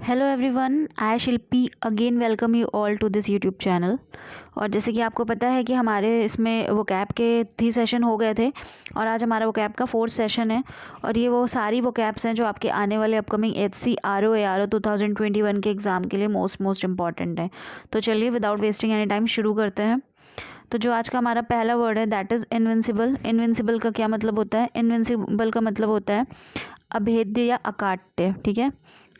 Hello everyone, I Shilpi again welcome you all to this YouTube channel. और जैसे कि आपको पता है कि हमारे इसमें वो कैब के 3 सेशन हो गए थे और आज हमारा वो कैब का 4th सेशन है। और ये वो सारी वो कैब्स हैं जो आपके आने वाले अपकमिंग HC RO ARO 2021 के एग्ज़ाम के लिए मोस्ट इम्पॉर्टेंट है। तो चलिए विदाउट वेस्टिंग एनी टाइम शुरू करते हैं। तो जो आज का हमारा पहला वर्ड है दैट इज़ इनविंसिबल। इनविंसिबल का क्या मतलब होता है? इनविंसिबल का मतलब होता है अभेद्य या अकाट्य। ठीक है,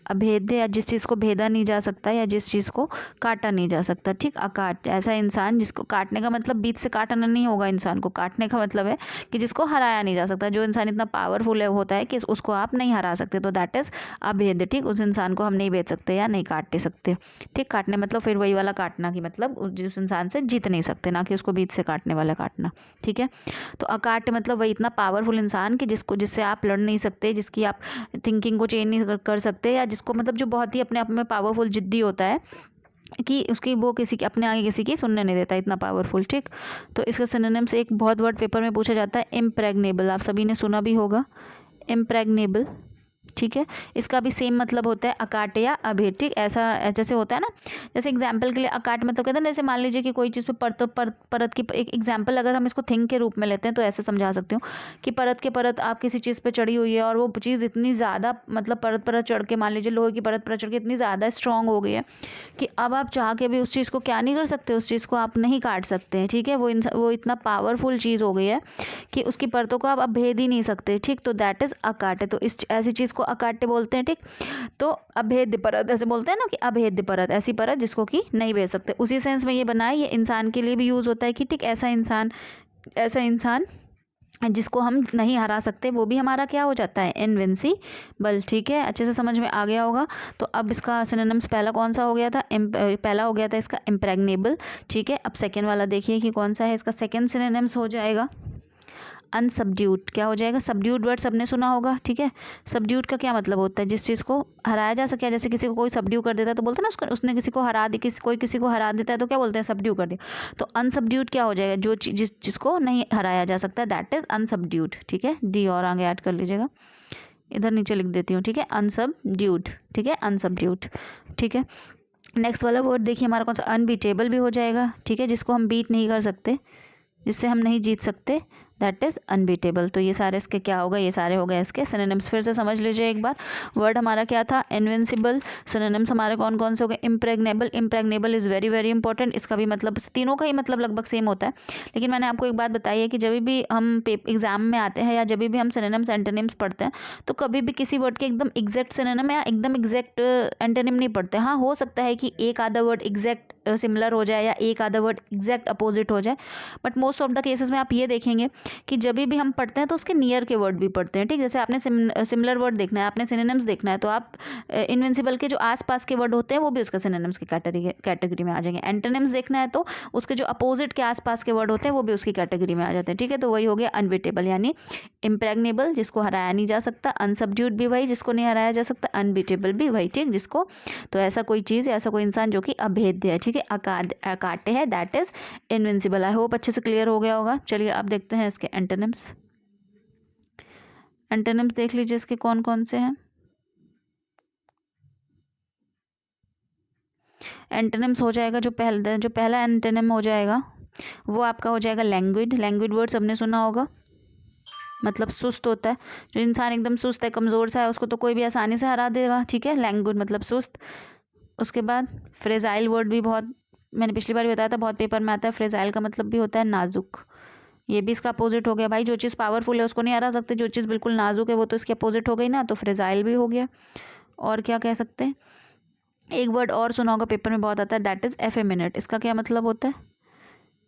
अभेद्य या जिस चीज़ को भेदा नहीं जा सकता या जिस चीज़ को काटा नहीं जा सकता। ठीक, अकाट्य ऐसा इंसान जिसको काटने का मतलब बीच से काटना नहीं होगा। इंसान को काटने का मतलब है कि जिसको हराया नहीं जा सकता। जो इंसान इतना पावरफुल है होता है कि उसको आप नहीं हरा सकते, तो दैट इज़ अभेद्य। ठीक, उस इंसान को हम नहीं भेज सकते या नहीं काट सकते। ठीक, काटने मतलब फिर वही वाला काटना की मतलब उस इंसान से जीत नहीं सकते, ना कि उसको बीच से काटने वाला काटना। ठीक है, तो अकाट्य मतलब वही इतना पावरफुल इंसान कि जिससे आप लड़ नहीं सकते, जिसकी आप थिंकिंग को चेंज नहीं कर सकते, या जिसको मतलब जो बहुत ही अपने आप में पावरफुल जिद्दी होता है कि उसकी वो किसी की अपने आगे किसी की सुनने नहीं देता, इतना पावरफुल। ठीक, तो इसका सिनोनिम्स एक बहुत वर्ड पेपर में पूछा जाता है, इम्प्रेग्नेबल। आप सभी ने सुना भी होगा इम्प्रेग्नेबल। ठीक है, इसका भी सेम मतलब होता है अकाट्य या अभेद्य। ठीक, ऐसा जैसे होता है ना, जैसे एग्जाम्पल के लिए अकाट्य मतलब कहते हैं ना, जैसे मान लीजिए कि कोई चीज़ पे परत की एक एग्जाम्पल अगर हम इसको थिंग के रूप में लेते हैं तो ऐसे समझा सकती हूँ कि परत के परत आप किसी चीज़ पे चढ़ी हुई है और वो चीज़ इतनी ज़्यादा मतलब परत चढ़ के, मान लीजिए लोहे की परत चढ़ के इतनी ज़्यादा स्ट्रांग हो गई है कि अब आप चाह के भी उस चीज़ को क्या नहीं कर सकते, उस चीज़ को आप नहीं काट सकते हैं। ठीक है, वो इतना पावरफुल चीज़ हो गई है कि उसकी परतों को आप अब भेद ही नहीं सकते। ठीक, तो दैट इज़ अकाट्य। तो इस ऐसी चीज़ को अकाट्य बोलते हैं। ठीक, तो अभेद्य परत ऐसे बोलते हैं ना कि अभेद्य परत, ऐसी परत जिसको कि नहीं भेज सकते। उसी सेंस में ये बना है, ये इंसान के लिए भी यूज़ होता है कि ठीक ऐसा इंसान जिसको हम नहीं हरा सकते, वो भी हमारा क्या हो जाता है, इनविंसिबल। ठीक है, अच्छे से समझ में आ गया होगा। तो अब इसका सिनोनिम्स पहला कौन सा हो गया था? पहला हो गया था इसका इम्प्रेग्नेबल। ठीक है, अब सेकेंड वाला देखिए कि कौन सा है। इसका सेकेंड सिनोनिम्स हो जाएगा अनसब्ड्यूड। क्या हो जाएगा? सबड्यूड वर्ड सबने सुना होगा। ठीक है, सबड्यूड का क्या मतलब होता है? जिस चीज़ को हराया जा सके। जैसे किसी को कोई सबड्यू कर देता है तो बोलते हैं ना उसने किसी को हरा दी, कोई किसी को हरा देता है तो क्या बोलते हैं? सबड्यू कर दिया। तो अनसब्ड्यूड क्या हो जाएगा? जो जिसको नहीं हराया जा सकता, दैट इज अनसब्ड्यूड। ठीक है, डी और आगे ऐड कर लीजिएगा, इधर नीचे लिख देती हूँ। ठीक है, अनसब्ड्यूड। ठीक है, अनसब्ड्यूड। ठीक है, नेक्स्ट वाला वर्ड देखिए हमारा कौन सा? अनबीटेबल भी हो जाएगा। ठीक है, जिसको हम बीट नहीं कर सकते, जिससे हम नहीं जीत सकते, दैट इज़ अनबीटेबल। तो ये सारे इसके क्या होगा? ये सारे हो गए इसके सिनोनिम्स। फिर से समझ लीजिए एक बार। वर्ड हमारा क्या था? इनविंसिबल। सिनोनिम्स हमारे कौन कौन से हो गए? Impregnable. Impregnable is very very important. इसका भी मतलब, तीनों का ही मतलब लगभग सेम होता है। लेकिन मैंने आपको एक बात बताई है कि जब भी हम एग्जाम में आते हैं या जब भी हम सिनोनिम्स एंटोनिम्स पढ़ते हैं तो कभी भी किसी वर्ड के एकदम एग्जैक्ट सिनोनिम या एकदम एग्जैक्ट एंटोनिम नहीं पढ़ते। हाँ, हो सकता है कि एक आधा वर्ड एग्जैक्ट सिमिलर हो जाए या एक आधा वर्ड एग्जैक्ट अपोजिट हो जाए, but most of the cases में आप ये देखेंगे कि जब भी हम पढ़ते हैं तो उसके नियर के वर्ड भी पढ़ते हैं। ठीक, जैसे आपने सिमिलर वर्ड देखना है, आपने सिनोनिम्स देखना है, तो आप इनविंसिबल के जो आसपास के वर्ड होते हैं वो भी उसके सिनोनिम्स की कैटेगरी में आ जाएंगे। एंटोनिम्स देखना है तो उसके जो अपोजिट के आसपास के वर्ड होते हैं वो भी उसकी कैटेगरी में आ जाते हैं। ठीक है, तो वही हो गया अनबीटेबल यानी इम्प्रेग्नेबल, जिसको हराया नहीं जा सकता। अनसब्ड्यूड भी वही, जिसको नहीं हराया जा सकता। अनबीटेबल भी वही। ठीक, जिसको, तो ऐसा कोई चीज़, ऐसा कोई इंसान जो कि अभेद्य है। ठीक है, अकाट्य है, that is invincible. I hope अच्छे से क्लियर हो गया होगा। चलिए अब देखते हैं इसके एंटोनिम्स। एंटोनिम्स देख लीजिए इसके कौन कौन से हैं। एंटोनिम्स हो जाएगा जो पहला एंटोनिम हो जाएगा वो आपका हो जाएगा लैंग्विड। लैंग्विड वर्ड सबने सुना होगा, मतलब सुस्त होता है। जो इंसान एकदम सुस्त है, कमज़ोर सा है, उसको तो कोई भी आसानी से हरा देगा। ठीक है, लैंग्विड मतलब सुस्त। उसके बाद फ्रेजाइल वर्ड भी बहुत, मैंने पिछली बार भी बताया था, बहुत पेपर में आता है। फ्रेजाइल का मतलब भी होता है नाजुक। ये भी इसका अपोजिट हो गया भाई। जो चीज़ पावरफुल है उसको नहीं हरा सकते, जो चीज़ बिल्कुल नाजुक है वो तो इसके अपोजिट हो गई ना, तो फ्रेजाइल भी हो गया। और क्या कह सकते हैं? एक वर्ड और सुना होगा, पेपर में बहुत आता है, दैट इज़ एफेमिनेट। इसका क्या मतलब होता है?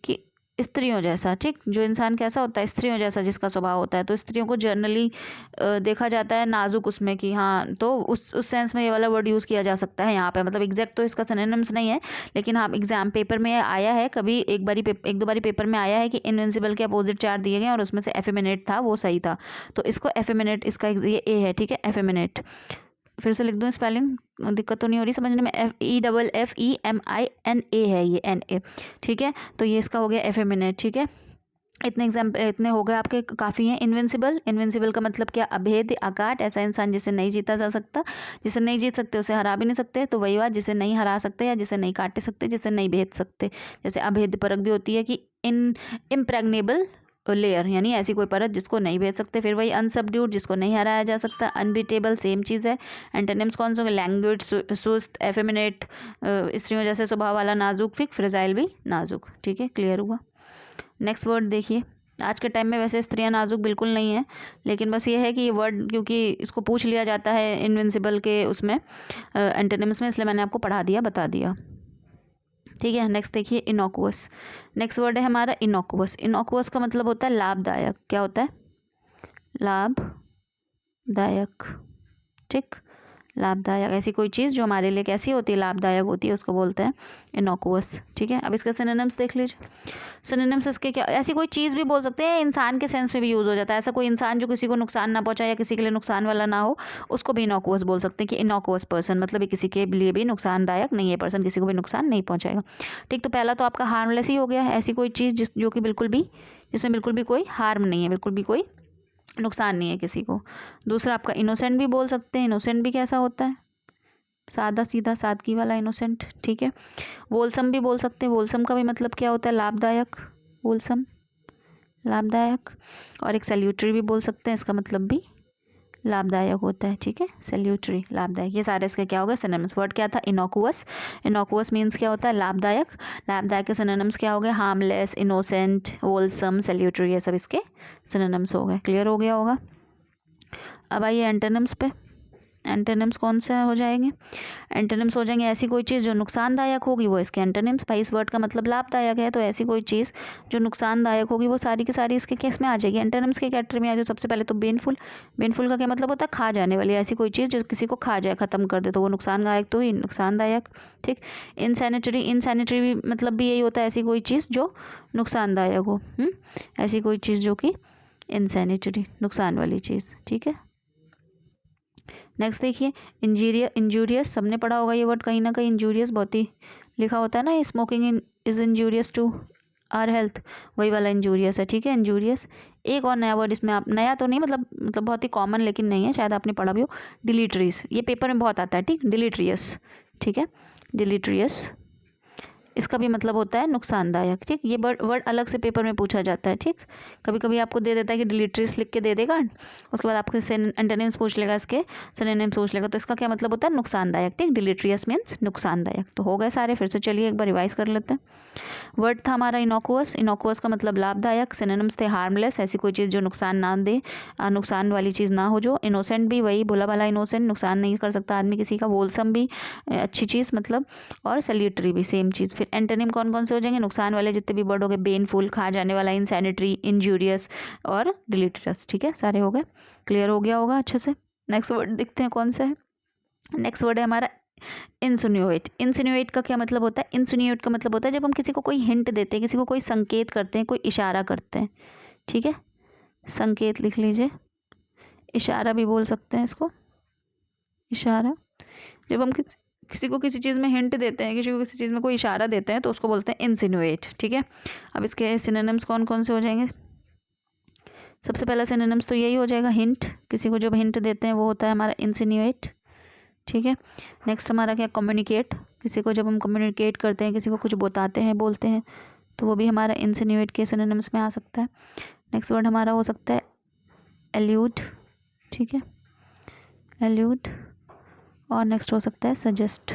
कि स्त्रियों जैसा। ठीक, जो इंसान कैसा होता है? स्त्रियों जैसा जिसका स्वभाव होता है। तो स्त्रियों को जनरली देखा जाता है नाजुक उसमें, कि हाँ, तो उस सेंस में ये वाला वर्ड यूज़ किया जा सकता है यहाँ पे। मतलब एग्जैक्ट तो इसका सिनोनिम्स नहीं है, लेकिन हाँ एग्जाम पेपर में आया है कभी एक दो बारी पेपर में आया है कि इनविंसिबल के अपोजिट 4 दिए गए और उसमें से एफेमिनेट था, वो सही था। तो इसको एफेमिनेट, इसका ये ए है। ठीक है, एफेमिनेट। फिर से लिख दूँ स्पेलिंग, दिक्कत तो नहीं हो रही समझने में? FEMINA है ये, NA। ठीक है, तो ये इसका हो गया एफेमिनेट। ठीक है, इतने हो गए आपके, काफ़ी हैं। इनविंसिबल, इनविंसिबल का मतलब क्या, अभेद्य, अकाट, ऐसा इंसान जिसे नहीं जीता जा सकता। जिसे नहीं जीत सकते उसे हरा भी नहीं सकते, तो वही बात, जिसे नहीं हरा सकते या जिसे नहीं काट सकते, जिसे नहीं भेद सकते। जैसे अभेद्य परख भी होती है कि इम्प्रेग्नेबल लेयर, यानी ऐसी कोई परत जिसको नहीं भेज सकते। फिर वही अनसब्ड्यूड, जिसको नहीं हराया जा सकता। अनबीटेबल, सेम चीज़ है। एंटोनिम्स कौन से होंगे, लैंग्वेज, सुस्त, एफेमिनेट, स्त्रियों जैसे स्वभाव वाला, नाजुक, फिक, फ्रेजाइल भी नाजुक। ठीक है, क्लियर हुआ। नेक्स्ट वर्ड देखिए। आज के टाइम में वैसे स्त्रियां नाजुक बिल्कुल नहीं है, लेकिन बस ये है कि ये वर्ड क्योंकि इसको पूछ लिया जाता है इनविंसिबल के उसमें एंटोनिम्स में, इसलिए मैंने आपको पढ़ा दिया, बता दिया। ठीक है, नेक्स्ट देखिए, इनोकुअस। नेक्स्ट वर्ड है हमारा इनोकुअस। इनोकुअस का मतलब होता है लाभदायक। क्या होता है, लाभदायक। ठीक, लाभदायक, ऐसी कोई चीज़ जो हमारे लिए कैसी होती है, लाभदायक होती है, उसको बोलते हैं इनोकुअस। ठीक है, अब इसका सिनोनिम्स देख लीजिए। सिनोनिम्स इसके क्या, ऐसी कोई चीज़ भी बोल सकते हैं, इंसान के सेंस में भी यूज़ हो जाता है। ऐसा कोई इंसान जो किसी को नुकसान ना पहुंचाए या किसी के लिए नुकसान वाला ना हो, उसको भी इनोकुअस बोल सकते हैं कि इनोकुअस पर्सन, मतलब ये किसी के लिए भी नुकसानदायक नहीं है, पर्सन किसी को भी नुकसान नहीं पहुँचाएगा। ठीक, तो पहला तो आपका हार्मलेस ही हो गया, ऐसी कोई चीज़ जो कि बिल्कुल भी, जिसमें बिल्कुल भी कोई हार्म नहीं है, बिल्कुल भी कोई नुकसान नहीं है किसी को। दूसरा आपका इनोसेंट भी बोल सकते हैं। इनोसेंट भी कैसा होता है, सादा सीधा, सादगी वाला इनोसेंट। ठीक है, वोलसम भी बोल सकते हैं। वोलसम का भी मतलब क्या होता है, लाभदायक, वोलसम, लाभदायक। और एक सैल्यूटरी भी बोल सकते हैं, इसका मतलब भी लाभदायक होता है। ठीक है, सैल्यूटरी, लाभदायक, ये सारे इसके क्या हो गए सिनोनिम्स। वर्ड क्या था, इनोकुअस। इनोकुअस मीन्स क्या होता है, लाभदायक। लाभदायक के सिनोनिम्स क्या हो गए, हार्मलेस, इनोसेंट, वोलसम, सैल्यूटरी, ये सब इसके सिनोनिम्स हो गए। क्लियर हो गया होगा। अब आइए एंटोनिम्स पे। एंटोनिम्स कौन से हो जाएंगे, एंटोनिम्स हो जाएंगे ऐसी कोई चीज़ जो नुकसानदायक होगी, वो इसके एंटोनिम्स। भाई इस वर्ड का मतलब लाभदायक है, तो ऐसी कोई चीज़ जो नुकसानदायक होगी वो सारी की सारी इसके केस में आ जाएगी, एंटोनिम्स के कैटेगरी में आ जाए। सबसे पहले तो बेनफुल। बेनफुल का क्या मतलब होता है, खा जाने वाली, ऐसी कोई चीज़ जो किसी को खा जाए, ख़त्म कर दे, तो वो नुकसानदायक, तो ही नुकसानदायक। ठीक, इनसैनिटरी, इनसैनिटरी भी मतलब भी यही होता है, ऐसी कोई चीज़ जो नुकसानदायक हो। ऐसी कोई चीज़ जो कि इनसैनिटरी, नुकसान वाली चीज़। ठीक है, नेक्स्ट देखिए, इंजूरियस, सबने पढ़ा होगा ये वर्ड कहीं ना कहीं। इंजूरियस बहुत ही लिखा होता है ना, smoking is injurious to our health, वही वाला इंजूरियस है। ठीक है, इंजूरियस। एक और नया वर्ड इसमें, आप नया तो नहीं, मतलब बहुत ही कॉमन लेकिन नहीं है, शायद आपने पढ़ा भी हो, डिलीटरीज। ये पेपर में बहुत आता है। ठीक, डिलीटरियस। ठीक है, डिलीटरियस, इसका भी मतलब होता है नुकसानदायक। ठीक, ये वर्ड अलग से पेपर में पूछा जाता है। ठीक, कभी कभी आपको दे देता है कि डिलीटरीज लिख के दे देगा, उसके बाद आपके एंटोनिम्स पूछ लेगा, इसके सिनोनिम्स पूछ लेगा, तो इसका क्या मतलब होता है, नुकसानदायक। ठीक, डिलीटरियस मीन्स नुकसानदायक। तो हो गए सारे, फिर से चलिए एक बार रिवाइज कर लेते हैं। वर्ड था हमारा इनोकुअस। इनोकुअस का मतलब लाभदायक। सिनोनिम्स थे हार्मलेस, ऐसी कोई चीज़ जो नुकसान ना दे, नुकसान वाली चीज़ ना हो जो। इनोसेंट भी वही भोला भाला इनोसेंट, नुकसान नहीं कर सकता आदमी किसी का। वोलसम भी अच्छी चीज़ मतलब, और सैल्यूटरी भी सेम चीज़। फिर एंटोनिम कौन कौन से हो जाएंगे, नुकसान वाले जितने भी वर्ड हो गए, बेनफुल, खा जाने वाला, इनसैनिटरी, इंजूरियस और डिलीटरियस। ठीक है, सारे हो गए। क्लियर हो गया होगा अच्छे से। नेक्स्ट वर्ड देखते हैं कौन सा है। नेक्स्ट वर्ड है हमारा इंसिनुएट। इंसिनुएट का क्या मतलब होता है, इंसिनुएट का मतलब होता है जब हम किसी को कोई हिंट देते हैं, किसी को कोई संकेत करते हैं, कोई इशारा करते हैं। ठीक है, संकेत लिख लीजिए, इशारा भी बोल सकते हैं इसको, इशारा। जब हम किसी को किसी चीज़ में हिंट देते हैं, किसी को किसी चीज़ में कोई इशारा देते हैं, तो उसको बोलते हैं इंसिनुएट। ठीक है, अब इसके सिनोनिम्स कौन कौन से हो जाएंगे। सबसे पहला सिनोनिम्स तो यही हो जाएगा, हिंट। किसी को जब हिंट देते हैं वो होता है हमारा इंसिनुएट। ठीक है, नेक्स्ट हमारा क्या, कम्युनिकेट। किसी को जब हम कम्युनिकेट करते हैं, किसी को कुछ बताते हैं, बोलते हैं, तो वो भी हमारा इंसिनुएट के सिनोनिम्स में आ सकता है। नेक्स्ट वर्ड हमारा हो सकता है एल्यूड। ठीक है, एल्यूड। और नेक्स्ट हो सकता है सजेस्ट,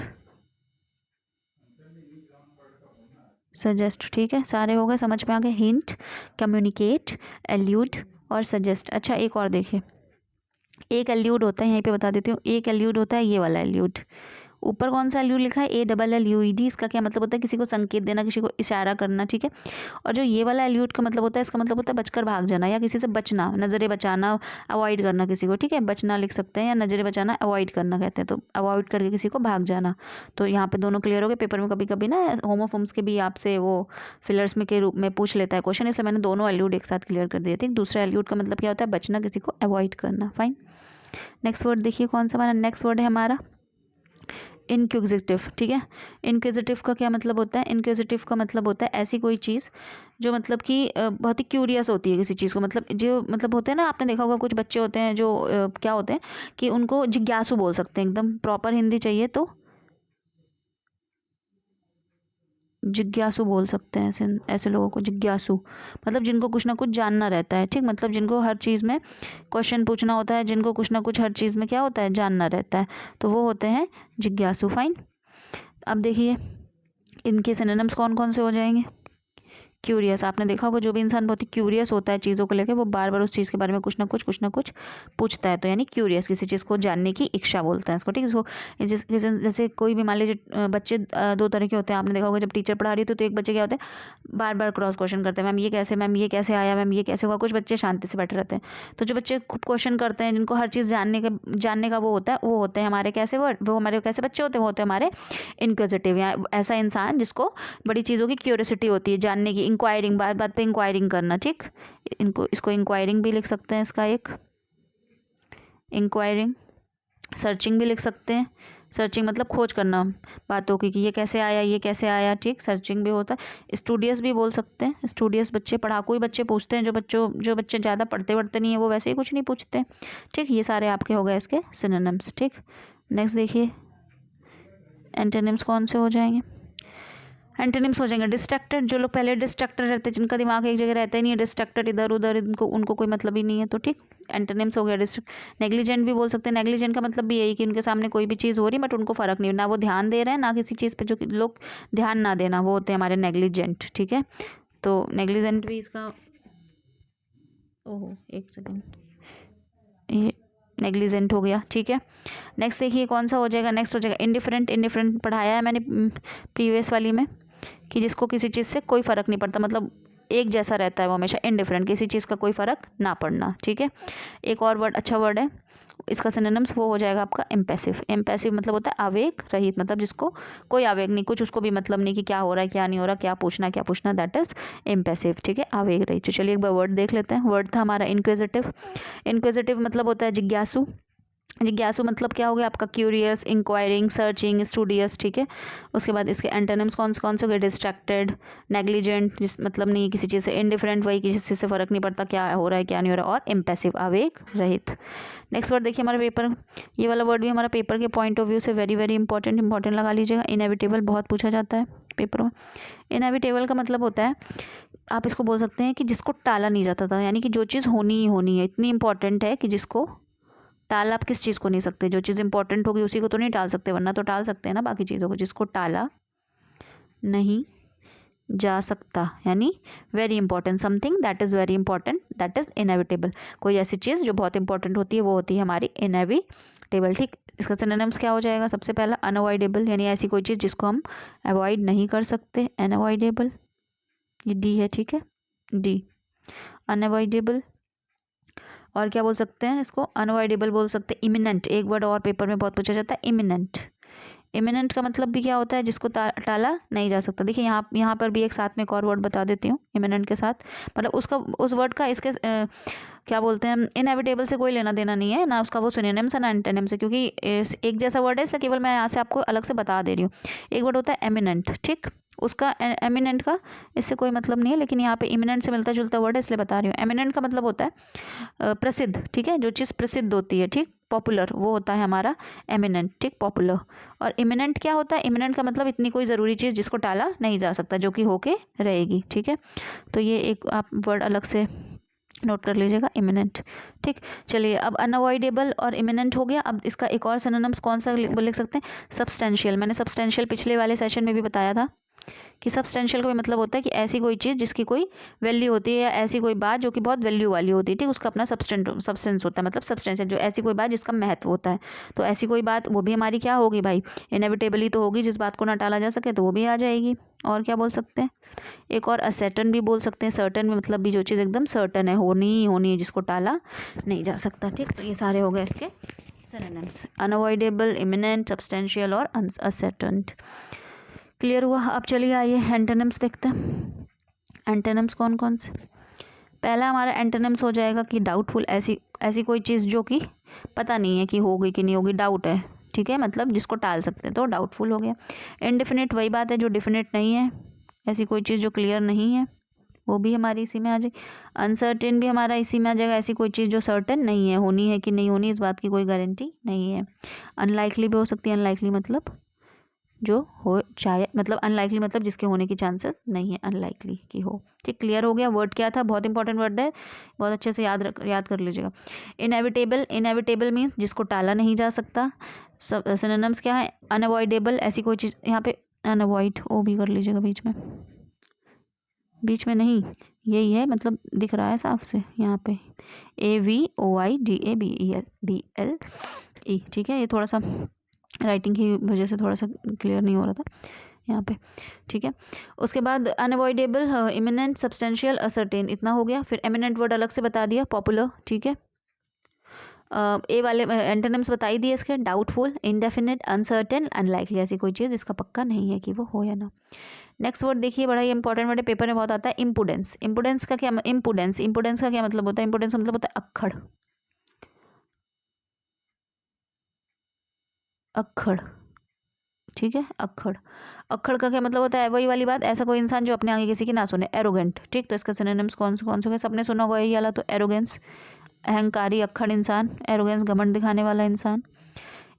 सजेस्ट। ठीक है, सारे हो गए, समझ में आ गए। हिंट, कम्युनिकेट, एल्यूड और सजेस्ट। अच्छा, एक और देखिए, एक एल्यूड होता है, यहीं पे बता देती हूँ, एक एल्यूड होता है ये वाला एल्यूड। ऊपर कौन सा एल्यूड लिखा है, ALLUED। इसका क्या मतलब होता है, किसी को संकेत देना, किसी को इशारा करना। ठीक है, और जो ये वाला एल्यूड का मतलब होता है, इसका मतलब होता है बचकर भाग जाना या किसी से बचना, नज़रें बचाना, अवॉइड करना किसी को। ठीक है, बचना लिख सकते हैं, या नज़रें बचाना अवॉइड करना कहते हैं, तो अवॉइड करके किसी को भाग जाना। तो यहाँ पे दोनों क्लियर हो गए। पेपर में कभी कभी ना होमोफोम्स के भी आपसे वो फिलर्स में के रूप में पूछ लेता है क्वेश्चन, इसलिए मैंने दोनों एल्यूड एक साथ क्लियर कर दिए थे। दूसरा एल्यूड का मतलब क्या होता है, बचना, किसी को अवॉइड करना। फाइन, नेक्स्ट वर्ड देखिए कौन सा हमारा। नेक्स्ट वर्ड है हमारा इनक्विजिटिव, ठीक है। इनक्विजिटिव का क्या मतलब होता है? इनक्विजिटिव का मतलब होता है ऐसी कोई चीज़ जो मतलब कि बहुत ही क्यूरियस होती है किसी चीज़ को, मतलब जो मतलब होते हैं ना, आपने देखा होगा कुछ बच्चे होते हैं जो क्या होते हैं कि उनको जिज्ञासु बोल सकते हैं, एकदम प्रॉपर हिंदी चाहिए तो जिज्ञासु बोल सकते हैं। ऐसे ऐसे लोगों को जिज्ञासु, मतलब जिनको कुछ ना कुछ जानना रहता है, ठीक, मतलब जिनको हर चीज़ में क्वेश्चन पूछना होता है, जिनको कुछ ना कुछ हर चीज़ में क्या होता है, जानना रहता है, तो वो होते हैं जिज्ञासु। फाइन। अब देखिए इनके सिनोनिम्स कौन कौन से हो जाएंगे। क्यूरियस, आपने देखा होगा जो भी इंसान बहुत ही क्यूरियस होता है चीज़ों को लेकर, वो बार बार उस चीज़ के बारे में कुछ ना कुछ पूछता है, तो यानी क्यूरियस, किसी चीज़ को जानने की इच्छा बोलते हैं इसको, ठीक है। इसको जैसे कोई भी मान लीजिए बच्चे दो तरह के होते हैं, आपने देखा होगा जब टीचर पढ़ा रही होती है तो एक बच्चे क्या होते हैं, बार बार क्रॉस क्वेश्चन करते हैं, मैम ये कैसे, मैम ये कैसे आया, मैम ये कैसे हुआ। कुछ बच्चे शांति से बैठे रहते हैं, तो जो बच्चे खूब क्वेश्चन करते हैं, जिनको हर चीज़ जानने का वो होता है, वो होते हैं हमारे कैसे वर्ड, वो हमारे कैसे बच्चे होते हैं, वो होते हैं हमारे इनक्विजिटिव, या ऐसा इंसान जिसको बड़ी चीज़ों की क्यूरियोसिटी होती है, जानने की, इंक्वायरिंग, बात बात पे इंक्वायरिंग करना, ठीक। इसको इंक्वायरिंग भी लिख सकते हैं, इसका एक इंक्वायरिंग। सर्चिंग भी लिख सकते हैं, सर्चिंग मतलब खोज करना बातों की कि ये कैसे आया, ये कैसे आया, ठीक, सर्चिंग भी होता है। स्टूडियस भी बोल सकते हैं, स्टूडियस बच्चे, पढ़ाकू ही बच्चे पूछते हैं, जो बच्चे ज़्यादा पढ़ते नहीं है वो वैसे ही कुछ नहीं पूछते, ठीक। ये सारे आपके हो गए इसके सिनोनिम्स, ठीक। नेक्स्ट देखिए एंटोनिम्स कौन से हो जाएंगे। एंटोनिम्स हो जाएंगे डिस्ट्रैक्टेड, जो लोग पहले डिस्ट्रैक्टेड रहते हैं, जिनका दिमाग एक जगह रहता ही नहीं है, डिस्ट्रैक्टेड इधर उधर, उनको कोई मतलब ही नहीं है, तो ठीक, एंटोनिम्स हो गया डिस्ट्रैक्ट। नेग्लिजेंट भी बोल सकते हैं, नेग्लिजेंट का मतलब भी यही कि उनके सामने कोई भी चीज़ हो रही है बट उनको फ़र्क नहीं, ना वो ध्यान दे रहे हैं ना किसी चीज़ पे, जो कि लोग ध्यान ना देना, वो होते हैं हमारे नेग्लिजेंट, ठीक है। तो नेग्लिजेंट भी इसका, ओहो एक सेकेंड, ये नेग्लिजेंट हो गया, ठीक है। नेक्स्ट देखिए कौन सा हो जाएगा, नेक्स्ट हो जाएगा इंडिफरेंट। इंडिफरेंट पढ़ाया है मैंने प्रीवियस वाली में, कि जिसको किसी चीज़ से कोई फ़र्क नहीं पड़ता, मतलब एक जैसा रहता है वो हमेशा, इंडिफरेंट, किसी चीज़ का कोई फ़र्क ना पड़ना, ठीक है। एक और वर्ड, अच्छा वर्ड है इसका सिनोनिम्स, वो हो जाएगा आपका इम्पैसिव। इम्पैसिव मतलब होता है आवेग रहित, मतलब जिसको कोई आवेग नहीं, कुछ उसको भी मतलब नहीं कि क्या हो रहा है क्या नहीं हो रहा, क्या पूछना, दैट इज़ इम्पैसिव, ठीक है, आवेग रहित। तो चलिए एक बार वर्ड देख लेते हैं। वर्ड था हमारा इंक्विजिटिव। इंक्विजिटिव मतलब होता है जिज्ञासु। जिज्ञासु मतलब क्या हो गया आपका, क्यूरियस, इंक्वायरिंग, सर्चिंग, स्टूडियस, ठीक है। उसके बाद इसके एंटोनिम्स कौन से हो गए, डिस्ट्रैक्टेड, नेग्लिजेंट, जिस मतलब नहीं किसी चीज़ से, इंडिफरेंट, वही किसी चीज़ से फ़र्क नहीं पड़ता क्या हो रहा है क्या नहीं हो रहा, और इम्पैसिव, आवेग रहित। नेक्स्ट वर्ड देखिए हमारा पेपर, ये वाला वर्ड भी हमारा पेपर के पॉइंट ऑफ व्यू से वेरी वेरी इंपॉर्टेंट लगा लीजिएगा। इनएविटेबल बहुत पूछा जाता है पेपर में। इनएविटेबल का मतलब होता है, आप इसको बोल सकते हैं कि जिसको टाला नहीं जाता था, यानी कि जो चीज़ होनी ही होनी है, इतनी इंपॉर्टेंट है कि जिसको टाल आप किस चीज़ को नहीं सकते, जो चीज़ इंपॉर्टेंट होगी उसी को तो नहीं टाल सकते, वरना तो टाल सकते हैं ना बाकी चीज़ों को, जिसको टाला नहीं जा सकता, यानी very important, something that is very important, that is inevitable. कोई ऐसी चीज़ जो बहुत इंपॉर्टेंट होती है वो होती है हमारी इनएविटेबल, ठीक। इसका सिनोनिम्स क्या हो जाएगा, सबसे पहला अनअवॉइडेबल, यानी ऐसी कोई चीज़ जिसको हम अवॉइड नहीं कर सकते, अनअवॉइडेबल, ये डी है, ठीक है, डी अनअवॉइडेबल। और क्या बोल सकते हैं इसको, अनअवॉइडेबल बोल सकते हैं। इमिनेंट, एक वर्ड और पेपर में बहुत पूछा जाता है, इमिनेंट। इमिनेंट का मतलब भी क्या होता है, जिसको टाला नहीं जा सकता। देखिए यहाँ पर भी एक साथ में एक और वर्ड बता देती हूँ इमिनेंट के साथ, मतलब उसका उस वर्ड का इसके क्या बोलते हैं, इनएविटेबल से कोई लेना देना नहीं है, ना उसका वो सिनोनिम्स है ना एंटोनिम्स है, क्योंकि एक जैसा वर्ड है, इसलिए केवल मैं यहाँ से आपको अलग से बता दे रही हूँ। एक वर्ड होता है एमिनेंट, ठीक, उसका एमिनेंट का इससे कोई मतलब नहीं है, लेकिन यहाँ पे इमिनेंट से मिलता जुलता वर्ड है इसलिए बता रही हूँ। एमिनेंट का मतलब होता है प्रसिद्ध, ठीक है, जो चीज़ प्रसिद्ध होती है, ठीक, पॉपुलर, वो होता है हमारा एमिनेंट, ठीक, पॉपुलर। और इमिनेंट क्या होता है, इमिनेंट का मतलब इतनी कोई ज़रूरी चीज़ जिसको टाला नहीं जा सकता, जो कि होके रहेगी, ठीक है। तो ये एक आप वर्ड अलग से नोट कर लीजिएगा, इमिनेंट, ठीक। चलिए अब अनअवॉइडेबल और इमिनेंट हो गया, अब इसका एक और सिनोनिम्स कौन सा लिख सकते हैं, सब्सटेंशियल। मैंने सब्सटेंशियल पिछले वाले सेशन में भी बताया था कि सब्सटेंशियल का भी मतलब होता है कि ऐसी कोई चीज़ जिसकी कोई वैल्यू होती है, या ऐसी कोई बात जो कि बहुत वैल्यू वाली होती है, ठीक, उसका अपना सब्सटेंस होता है, मतलब सब्सटेंशियल, जो ऐसी कोई बात जिसका महत्व होता है। तो ऐसी कोई बात वो भी हमारी क्या होगी भाई, इनएविटेबली तो होगी, जिस बात को ना टाला जा सके तो वो भी आ जाएगी। और क्या बोल सकते हैं, एक और असर्टन भी बोल सकते हैं। सर्टन में मतलब भी जो चीज़ एकदम सर्टन है, होनी ही होनी है, जिसको टाला नहीं जा सकता, ठीक। तो ये सारे हो गए इसके सिनोनिम्स, अनअवॉइडेबल, इमिनेंट, सब्सटेंशियल और असर्टन। क्लियर हुआ। अब चलिए आइए एंटोनिम्स देखते हैं। एंटोनिम्स कौन कौन से, पहला हमारा एंटोनिम्स हो जाएगा कि डाउटफुल, ऐसी कोई चीज़ जो कि पता नहीं है कि होगी कि नहीं होगी, डाउट है, ठीक है, मतलब जिसको टाल सकते हैं, तो डाउटफुल हो गया। इनडेफिनिट वही बात है जो डेफिनेट नहीं है, ऐसी कोई चीज़ जो क्लियर नहीं है, वो भी हमारी इसी में आ जाएगी। अनसर्टेन भी हमारा इसी में आ जाएगा, ऐसी कोई चीज़ जो सर्टेन नहीं है, होनी है कि नहीं होनी इस बात की कोई गारंटी नहीं है। अनलाइकली भी हो सकती है, अनलाइकली मतलब जो हो चाहे, मतलब अनलाइकली मतलब जिसके होने की चांसेस नहीं है, अनलाइकली की हो। ठीक, क्लियर हो गया। वर्ड क्या था, बहुत इंपॉर्टेंट वर्ड है, बहुत अच्छे से याद कर लीजिएगा। इनएविटेबल, इनएविटेबल मीन्स जिसको टाला नहीं जा सकता। सिनोनिम्स क्या है, अनअवॉइडेबल, ऐसी कोई चीज़, यहाँ पे अनअवॉइड ओ भी कर लीजिएगा, बीच में नहीं, यही है, मतलब दिख रहा है साफ से यहाँ पे, AVOIDABEL, ठीक है। ये थोड़ा सा राइटिंग की वजह से थोड़ा सा क्लियर नहीं हो रहा था यहाँ पे, ठीक है। उसके बाद अनअवॉइडेबल, इमिनेंट, सब्सटेंशियल, असर्टेन, इतना हो गया। फिर एमिनेंट वर्ड अलग से बता दिया, पॉपुलर, ठीक है। ए वाले एंटोनिम्स बता ही दिए इसके, डाउटफुल, इंडेफिनिट, अनसर्टेन, अनलाइकली, ऐसी कोई चीज़ इसका पक्का नहीं है कि वो हो या ना। नेक्स्ट वर्ड देखिए, बड़ा ही इंपॉर्टेंट वर्ड है, पेपर में बहुत आता है, इम्पुडेंस। इम्पुडेंस का क्या, इम्पुडेंस का क्या मतलब होता है, इम्पुडेंस का मतलब होता है अक्खड़, अक्खड़, ठीक है, अक्खड़। अक्खड़ का क्या मतलब होता है, वही वाली बात, ऐसा कोई इंसान जो अपने आगे किसी की ना सुने, एरोगेंट, ठीक। तो इसका सिनोनिम्स कौन से होंगे, सबने सुना होगा यही वाला, तो एरोगेंस, अहंकारी, अक्खड़ इंसान, एरोगेंस, घमंड दिखाने वाला इंसान।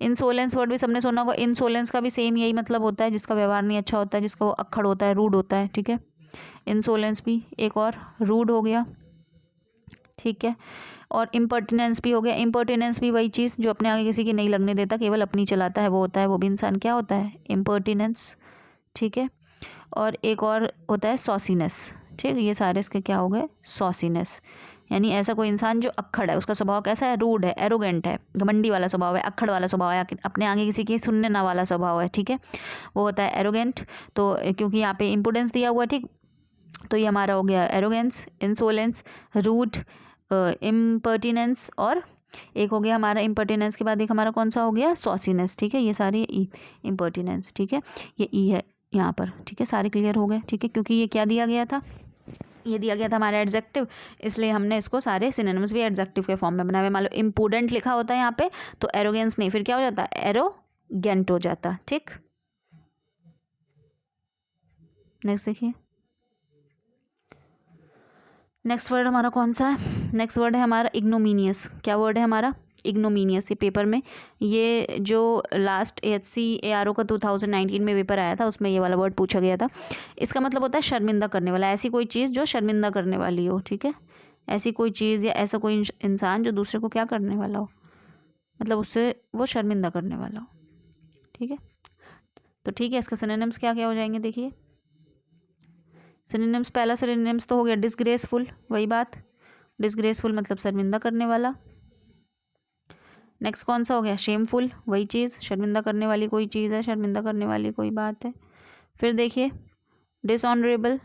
इंसोलेंस वर्ड भी सबने सुना होगा, इंसोलेंस का भी सेम यही मतलब होता है, जिसका व्यवहार नहीं अच्छा होता है, जिसका वो अक्खड़ होता है, रूड होता है, ठीक है। इंसोलेंस भी एक और रूड हो गया, ठीक है। और इम्पर्टिनेंस भी हो गया, इम्पर्टिनेंस भी वही चीज़ जो अपने आगे किसी की नहीं लगने देता, केवल अपनी चलाता है, वो होता है, वो भी इंसान क्या होता है, इम्पर्टिनेंस, ठीक है। और एक और होता है सॉसीनेस, ठीक। ये सारे इसके क्या हो गए, सॉसीनेस, यानी ऐसा कोई इंसान जो अक्खड़ है, उसका स्वभाव कैसा है, रूड है, एरोगेंट है, घमंडी वाला स्वभाव है, अक्खड़ वाला स्वभाव है, अपने आगे किसी की सुनने ना वाला स्वभाव है, ठीक है, वो होता है एरोगेंट। तो क्योंकि यहाँ पे इम्पोर्टेंस दिया हुआ, ठीक, तो ये हमारा हो गया एरोगेंस, इंसोलेंस, रूड, इम्पर्टिनेंस, और एक हो गया हमारा इम्पर्टिनेंस के बाद एक हमारा कौन सा हो गया, सॉसीनेस, ठीक है। ये सारे ई, इम्पर्टिनेंस, ठीक है, ये ई है यहाँ पर, ठीक है। सारे क्लियर हो गए, ठीक है, क्योंकि ये क्या दिया गया था, ये दिया गया था हमारा एडजेक्टिव, इसलिए हमने इसको सारे सिनोनिम्स भी एडजेक्टिव के फॉर्म में बनाए। मान लो इम्प्रूडेंट लिखा होता है यहाँ पे, तो एरोगेंस नहीं, फिर क्या हो जाता है, एरोगेंट हो जाता, ठीक। नेक्स्ट देखिए, नेक्स्ट वर्ड हमारा कौन सा है, नेक्स्ट वर्ड है हमारा इग्नोमीनियस। क्या वर्ड है हमारा, इग्नोमीनियस। ये पेपर में, ये जो लास्ट HCARO का 2019 में पेपर आया था, उसमें ये वाला वर्ड पूछा गया था। इसका मतलब होता है शर्मिंदा करने वाला, ऐसी कोई चीज़ जो शर्मिंदा करने वाली हो, ठीक है। ऐसी कोई चीज़ या ऐसा कोई इंसान जो दूसरे को क्या करने वाला हो, मतलब उससे वो शर्मिंदा करने वाला हो, ठीक है। तो ठीक है, इसका सिनोनिम्स क्या क्या हो जाएंगे, देखिए। सिनोनिम्स, पहला सिनोनिम्स तो हो गया डिसग्रेसफुल, वही बात, डिसग्रेसफुल मतलब शर्मिंदा करने वाला। नेक्स्ट कौन सा हो गया, शेमफुल, वही चीज़, शर्मिंदा करने वाली कोई चीज़ है, शर्मिंदा करने वाली कोई बात है। फिर देखिए डिसऑनरेबल,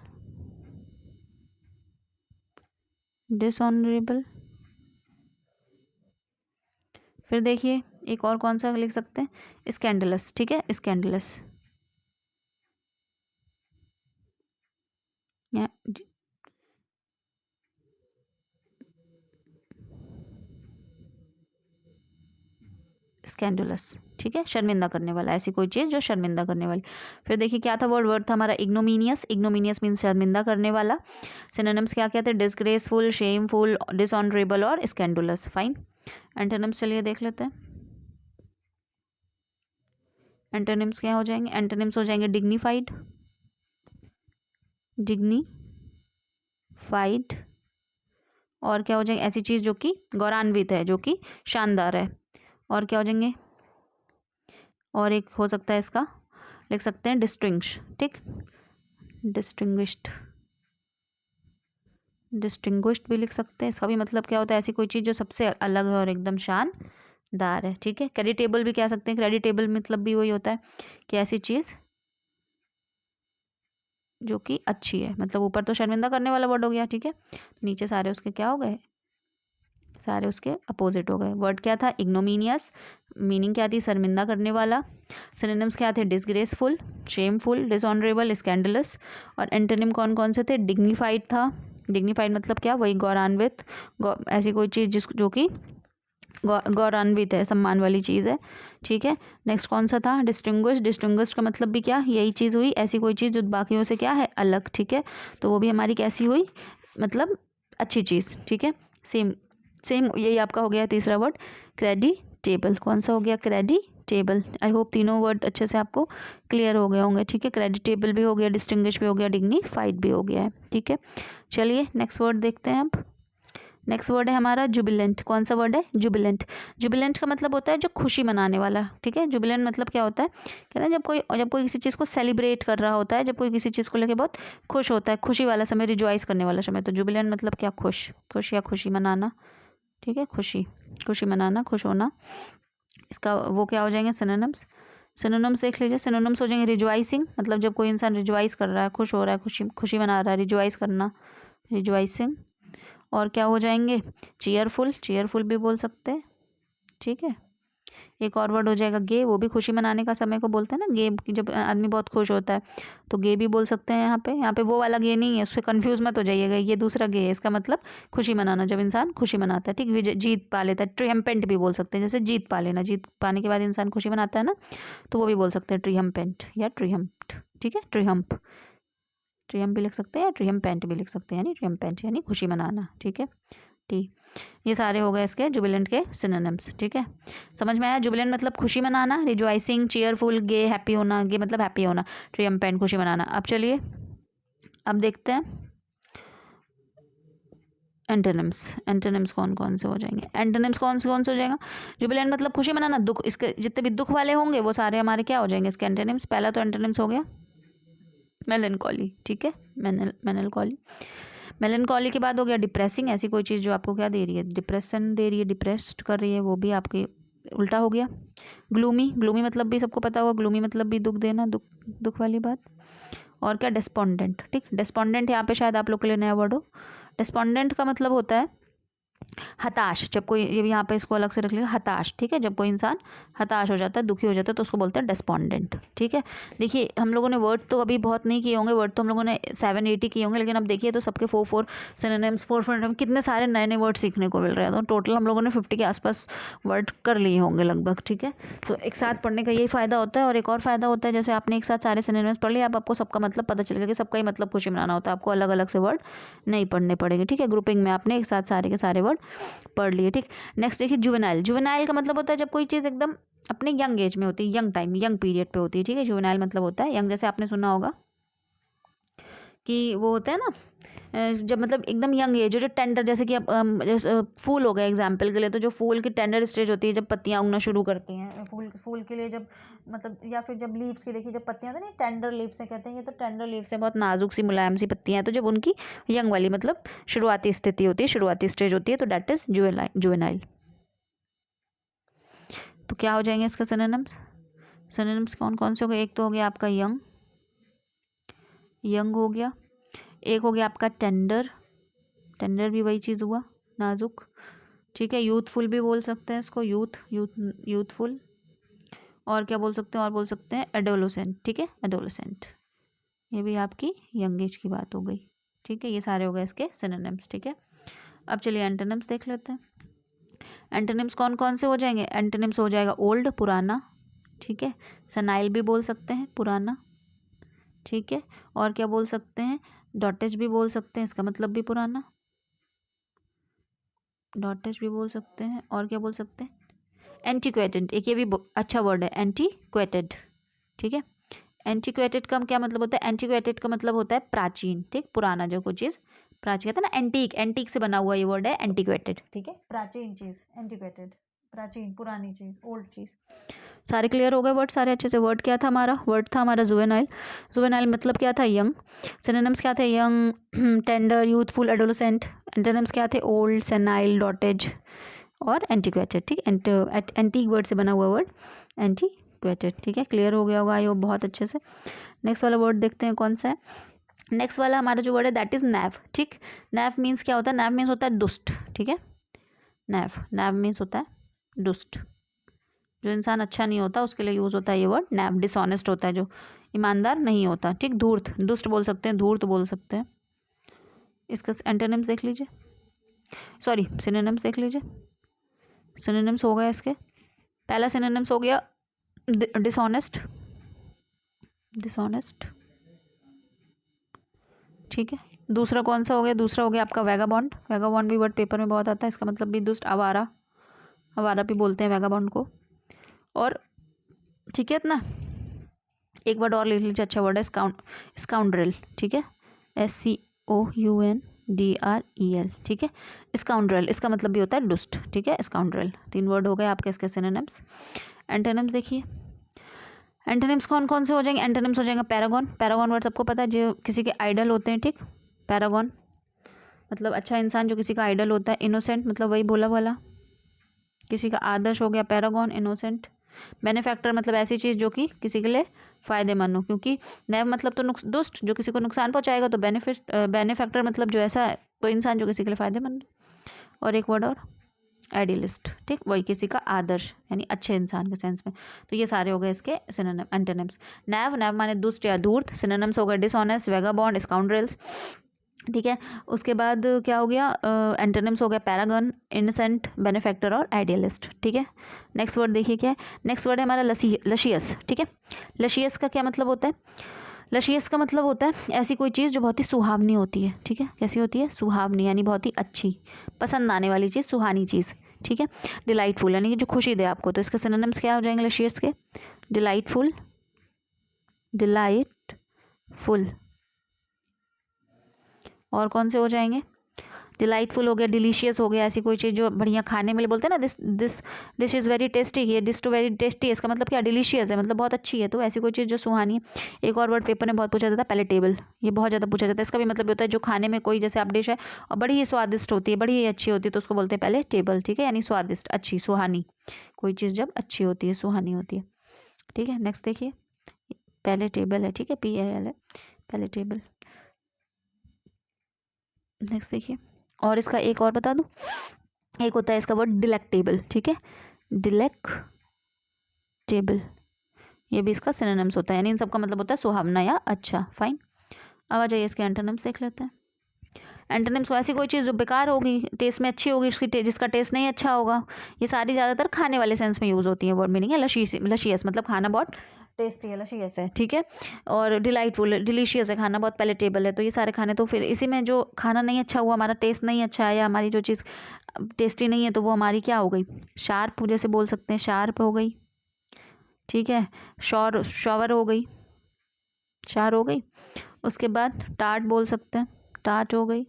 डिसऑनरेबल। फिर देखिए एक और कौन सा लिख सकते हैं, स्कैंडलस, ठीक है, स्कैंडलस, या स्कैंडुलस, ठीक है, शर्मिंदा करने वाला, ऐसी कोई चीज़ जो शर्मिंदा करने वाली। फिर देखिए क्या था वर्ड, वर्ड था हमारा इग्नोमीनियस, इग्नोमीनियस मीन्स शर्मिंदा करने वाला। सिनोनिम्स क्या क्या थे, डिसग्रेसफुल, शेमफुल, डिसऑनरेबल और स्कैंडुलस। फाइन, एंटोनिम्स चलिए देख लेते हैं। एंटोनिम्स क्या हो जाएंगे, एंटोनिम्स हो जाएंगे डिग्निफाइड, डिग्निफाइड, और क्या हो जाएंगे, ऐसी चीज़ जो कि गौरवान्वित है, जो कि शानदार है। और क्या हो जाएंगे, और एक हो सकता है इसका लिख सकते हैं डिस्टिंग्विश, ठीक, डिस्टिंग्विश्ड, डिस्टिंग्विश्ड भी लिख सकते हैं। इसका भी मतलब क्या होता है, ऐसी कोई चीज़ जो सबसे अलग है और एकदम शानदार है, ठीक है। क्रेडिटेबल भी कह सकते हैं, क्रेडिटेबल मतलब भी वही होता है कि ऐसी चीज़ जो कि अच्छी है, मतलब ऊपर तो शर्मिंदा करने वाला वर्ड हो गया, ठीक है, नीचे सारे उसके क्या हो गए, सारे उसके अपोजिट हो गए। वर्ड क्या था, इग्नोमीनियस, मीनिंग क्या थी, शर्मिंदा करने वाला। सिनोनिम्स क्या थे, डिसग्रेसफुल, शेमफुल, डिसऑनरेबल, स्कैंडलस। और एंटोनिम कौन कौन से थे, डिग्निफाइड था, डिग्निफाइड मतलब क्या, वही गौरवान्वित, ऐसी कोई चीज़ जिस जो कि गौरवान्वित है, सम्मान वाली चीज़ है, ठीक है। नेक्स्ट कौन सा था, डिस्टिंग्विश। डिस्टिंग्विश का मतलब भी क्या, यही चीज़ हुई, ऐसी कोई चीज़ जो बाकियों से क्या है, अलग, ठीक है। तो वो भी हमारी कैसी हुई, मतलब अच्छी चीज़, ठीक है। सेम सेम यही आपका हो गया तीसरा वर्ड, क्रेडिटेबल। कौन सा हो गया, क्रेडिटेबल। आई होप तीनों वर्ड अच्छे से आपको क्लियर हो गए होंगे, ठीक है। क्रेडिटेबल भी हो गया, डिस्टिंग्विश भी हो गया, डिग्निफाइड भी हो गया है, ठीक है। चलिए नेक्स्ट वर्ड देखते हैं अब। नेक्स्ट वर्ड है हमारा जुबिलेंट। कौन सा वर्ड है, जुबिलेंट। जुबिलेंट का मतलब होता है जो खुशी मनाने वाला, ठीक है। जुबिलेंट मतलब क्या होता है, कहते हैं जब कोई किसी चीज़ को सेलिब्रेट कर रहा होता है, जब कोई किसी चीज़ को लेकर बहुत खुश होता है, खुशी वाला समय, रिजॉइस करने वाला समय। तो जुबिलेंट मतलब क्या, खुश या खुशी मनाना, ठीक है। खुशी मनाना, खुश होना। इसका वो क्या हो जाएंगे, सिनोनिम्स। सिनोनिम्स देख लीजिए। सिनोनिम्स हो जाएंगे रिजॉइसिंग, मतलब जब कोई इंसान रिजॉइस कर रहा है, खुश हो रहा है, खुशी मना रहा है, रिजॉइस करना, रिजॉइसिंग। और क्या हो जाएंगे, चीयरफुल भी बोल सकते हैं, ठीक है। एक और वर्ड हो जाएगा गे, वो भी खुशी मनाने का समय को बोलते हैं ना, गे, जब आदमी बहुत खुश होता है तो गे भी बोल सकते हैं। यहाँ पे वो वाला गे नहीं है, उससे कंफ्यूज मत हो जाइएगा, ये दूसरा गे है। इसका मतलब खुशी मनाना, जब इंसान खुशी मनाता है, ठीक। विजय, जीत पा लेता है, ट्रियम्पेंट भी बोल सकते हैं, जैसे जीत पा लेना, जीत पाने के बाद इंसान खुशी मनाता है ना, तो वो भी बोल सकते हैं ट्रियम्पेंट या ट्रियम्प्ट, ठीक है। ट्रियम्प भी लिख सकते हैं या ट्रियम्पेंट भी लिख सकते हैं, यानी ट्रियम्पेंट यानी खुशी मनाना, ठीक है। ठीक, ये सारे हो गए इसके जुबिलेंट के सिनोनिम्स, ठीक है। समझ में आया, जुबिलेंट मतलब खुशी मनाना, रिजॉइसिंग, चीयरफुल, गे हैप्पी होना, गे मतलब हैप्पी होना, ट्रियम्पेंट खुशी मनाना। अब चलिए अब देखते हैं एंटोनिम्स कौन कौन से हो जाएंगे। एंटोनिम्स कौन से हो जाएगा, जुबिलेंट मतलब खुशी मनाना, दुख, इसके जितने भी दुख वाले होंगे वो सारे हमारे क्या हो जाएंगे, इसके एंटोनिम्स। पहला तो एंटोनिम्स हो गया मेलनकॉली, ठीक है। मेलनकॉली के बाद हो गया डिप्रेसिंग, ऐसी कोई चीज़ जो आपको क्या दे रही है, डिप्रेशन दे रही है, डिप्रेस्ड कर रही है, वो भी आपके उल्टा हो गया। ग्लूमी मतलब भी सबको पता होगा, ग्लूमी मतलब भी दुख देना, दुख वाली बात। और क्या, डेस्पोंडेंट, ठीक। डेस्पोंडेंट यहाँ पे शायद आप लोग के लिए नया वर्ड हो। डेस्पोंडेंट का मतलब होता है हताश। जब कोई, ये भी यहाँ पे इसको अलग से रख लिया, हताश, ठीक है। जब कोई इंसान हताश हो जाता है, दुखी हो जाता है, तो उसको बोलते हैं डेस्पोंडेंट, ठीक है। देखिए हम लोगों ने वर्ड तो अभी बहुत नहीं किए होंगे, वर्ड तो हम लोगों ने 7-8 ही किए होंगे, लेकिन अब देखिए तो सबके 4 सिनोनिम्स, 4 कितने सारे नए नए वर्ड सीखने को मिल रहे हैं। तो टोटल हम लोगों ने 50 के आसपास वर्ड कर लिए होंगे लगभग, ठीक है। तो एक साथ पढ़ने का यही फ़ायदा होता है। और एक और फ़ायदा होता है, जैसे आपने एक साथ सारे सिनोनिम्स पढ़ लिए, आपको सबका मतलब पता चलेगा कि सबका ही मतलब खुशी मनाना होता है, आपको अलग अलग से वर्ड नहीं पढ़ने पड़ेंगे, ठीक है। ग्रुपिंग में आपने एक साथ सारे के सारे वर्ड पढ़ लिए, ठीक। नेक्स्ट देखिए जुवेनाइल का मतलब होता है जब कोई चीज़ एकदम अपने यंग एज में होती है, यंग टाइम, यंग पीरियड पे होती है, ठीक है। जुवेनाइल मतलब होता है यंग, जैसे आपने सुना होगा कि वो होता है ना, जब मतलब एकदम यंग एज, जो टेंडर, जैसे कि अब जैसे फूल हो गया एग्जाम्पल के लिए, तो जो फूल की टेंडर स्टेज होती है, जब पत्तियां उगना शुरू करती हैं, फूल के लिए जब मतलब, या फिर जब लीव्स की देखिए, जब पत्तियां होती हैं ना, टेंडर लीव्स से कहते हैं, ये तो टेंडर लीव्स से बहुत नाजुक सी मुलायम सी पत्तियां हैं, तो जब उनकी यंग वाली मतलब शुरुआती स्थिति होती है, शुरुआती स्टेज होती है, तो दैट इज जुवेनाइल। तो क्या हो जाएंगे इसके सिनोनिम्स कौन कौन से हो गए, एक तो हो गया आपका यंग हो गया, एक हो गया आपका टेंडर भी वही चीज़ हुआ, नाजुक, ठीक है। यूथफुल भी बोल सकते हैं इसको, यूथफुल। और क्या बोल सकते हैं, और बोल सकते हैं एडोलेसेंट, ठीक है, एडोलेसेंट। ये भी आपकी यंग एज की बात हो गई, ठीक है। ये सारे हो गए इसके सिनोनिम्स, ठीक है। अब चलिए एंटोनिम्स देख लेते हैं। एंटोनिम्स कौन कौन से हो जाएंगे, एंटोनिम्स हो जाएगा ओल्ड, पुराना, ठीक है। सेनाइल भी बोल सकते हैं, पुराना, ठीक है। और क्या बोल सकते हैं, डॉटेज भी बोल सकते हैं, इसका मतलब भी पुराना, डॉटेज भी बोल सकते हैं। और क्या बोल सकते हैं, एंटीक्वेटेड, एक ये भी अच्छा वर्ड है, एंटीक्वेटेड, ठीक है। एंटीक्वेटेड का क्या मतलब होता है, एंटीक्वेटेड का मतलब होता है प्राचीन, ठीक, पुराना, जो कोई चीज़ प्राचीन, कहते हैं ना एंटीक से बना हुआ, ये वर्ड है एंटीक्वेटेड, ठीक है। प्राचीन चीज़, एंटीक्वेटेड, प्राचीन, पुरानी चीज़, ओल्ड चीज़। सारे क्लियर हो गए वर्ड, सारे अच्छे से। वर्ड क्या था हमारा, जुवेनाइल मतलब क्या था, यंग। सिनोनिम्स क्या थे, young, tender, youthful, adolescent. Antonyms क्या थे, ओल्ड, सेनाइल, डॉटेज और एंटीक्वेटेड, ठीक। एंटीक वर्ड से बना हुआ वर्ड एंटीक्वेटेड, ठीक है। क्लियर हो गया होगा आई होप बहुत अच्छे से। नेक्स्ट वाला वर्ड देखते हैं कौन सा है। नेक्स्ट वाला हमारा जो वर्ड है दैट इज़ नैव, ठीक। नैव मीन्स क्या होता है, नैव मीन्स होता है दुष्ट, ठीक है। नैव मीन्स होता है दुष्ट, जो इंसान अच्छा नहीं होता उसके लिए यूज़ होता है ये वर्ड नैव। डिसऑनेस्ट होता है, जो ईमानदार नहीं होता, ठीक। धूर्त, दुष्ट बोल सकते हैं, धूर्त बोल सकते हैं। इसका एंटोनिम्स देख लीजिए, सॉरी सिनोनिम्स देख लीजिए। सिनोनिम्स हो गए इसके। पहला सिनोनिम्स हो गया डिसऑनेस्ट, डिसऑनेस्ट, ठीक है। दूसरा कौन सा हो गया? दूसरा हो गया आपका वैगाबॉन्ड। वैगाबॉन्ड भी वर्ड पेपर में बहुत आता है, इसका मतलब भी दुष्ट, आवारा, आवारा भी बोलते हैं वैगाबॉन्ड को। और ठीक है इतना। एक वर्ड और लिख लीजिए, अच्छा वर्ड है स्काउंड्रेल, ठीक है, SCOUNDREL, ठीक है। स्काउंड्रेल, इसका मतलब भी होता है दुष्ट, ठीक है, स्काउंड्रेल। 3 वर्ड हो गए आपके इसके सिनोनिम्स। एंटोनिम्स देखिए, एंटोनिम्स कौन कौन से हो जाएंगे? एंटोनिम्स हो जाएगा पैरागॉन। पैरागॉन वर्ड सबको पता है, जो किसी के आइडल होते हैं, ठीक। पैरागॉन मतलब अच्छा इंसान जो किसी का आइडल होता है। इनोसेंट मतलब वही भोला भाला, किसी का आदर्श हो गया पैरागॉन, इनोसेंट। बेनिफैक्टर मतलब ऐसी चीज़ जो कि किसी के लिए फ़ायदेमंद हो, क्योंकि नैव मतलब तो दुष्ट, जो किसी को नुकसान पहुंचाएगा, तो बेनिफैक्टर मतलब जो ऐसा कोई इंसान जो किसी के लिए फ़ायदेमंद। और एक वर्ड और आइडियलिस्ट, ठीक, वही किसी का आदर्श यानी अच्छे इंसान के सेंस में। तो ये सारे हो गए इसके सिनोनिम एंटोनिम्स। नैव, नैव माने दुष्ट या धूर्त। सिनोनिम्स हो गए डिसऑनेस्ट, वेगाबॉन्ड, स्काउंड्रेल्स, ठीक है। उसके बाद क्या हो गया? एंटोनिम्स हो गया पैरागन, इनसेंट, बेनिफैक्टर और आइडियलिस्ट, ठीक है। नेक्स्ट वर्ड देखिए क्या है। नेक्स्ट वर्ड है हमारा लशियस, ठीक है। लशियस का क्या मतलब होता है? लशियस का मतलब होता है ऐसी कोई चीज़ जो बहुत ही सुहावनी होती है, ठीक है। कैसी होती है? सुहावनी, यानी बहुत ही अच्छी, पसंद आने वाली चीज़, सुहानी चीज़, ठीक है। डिलाइटफुल यानी कि जो खुशी दे आपको। तो इसके सिनोनिम्स क्या हो जाएंगे लशियस के? Delightful, delightful. और कौन से हो जाएंगे? डिलाइटफुल हो गया, डिलीशियस हो गया, ऐसी कोई चीज़ जो बढ़िया खाने में बोलते हैं ना, this dish is very tasty, ये डिश टू वेरी टेस्टी, इसका मतलब क्या? डिलीशियस है, मतलब बहुत अच्छी है। तो ऐसी कोई चीज़ जो सुहानी है। एक और वर्ड पेपर में बहुत पूछा जाता है, पैलेटेबल, ये बहुत ज़्यादा पूछा जाता है। इसका भी मतलब होता है जो खाने में कोई, जैसे आप डिश है और बड़ी ही स्वादिष्ट होती है, बड़ी ही अच्छी होती है, तो उसको बोलते हैं पैलेटेबल, ठीक है, यानी स्वादिष्ट, अच्छी, सुहानी। कोई चीज़ जब अच्छी होती है, सुहानी होती है, ठीक है। नेक्स्ट देखिए, पैलेटेबल है, ठीक है, PAL है, पैलेटेबल। नेक्स्ट देखिए, और इसका एक और बता दूं, एक होता है इसका वर्ड डिलेक्टेबल, ठीक है, डिलेक्टेबल, ये भी इसका सिनोनिम्स होता है, यानी इन सबका मतलब होता है सुहावना या अच्छा, फाइन। अब आ जाइए इसके एंटोनिम्स देख लेते हैं। एंटोनिम्स को ऐसी कोई चीज़ जो बेकार होगी, टेस्ट में अच्छी होगी, उसकी जिसका टेस्ट नहीं अच्छा होगा। ये सारी ज़्यादातर खाने वाले सेंस में यूज़ होती है। वर्ड मीनिंग है लशियस मतलब खाना बहुत टेस्टी है, लशियस है, ठीक है। और डिलाइटफुल, डिलीशियस है, खाना बहुत पैलेटेबल है। तो ये सारे खाने, तो फिर इसी में जो खाना नहीं अच्छा हुआ, हमारा टेस्ट नहीं अच्छा है, या हमारी जो चीज़ टेस्टी नहीं है, तो वो हमारी क्या हो गई? शार्प, जैसे बोल सकते हैं शार्प हो गई, ठीक है। शॉवर हो गई, शार हो गई। उसके बाद टार्ट बोल सकते हैं, टार्ट हो गई।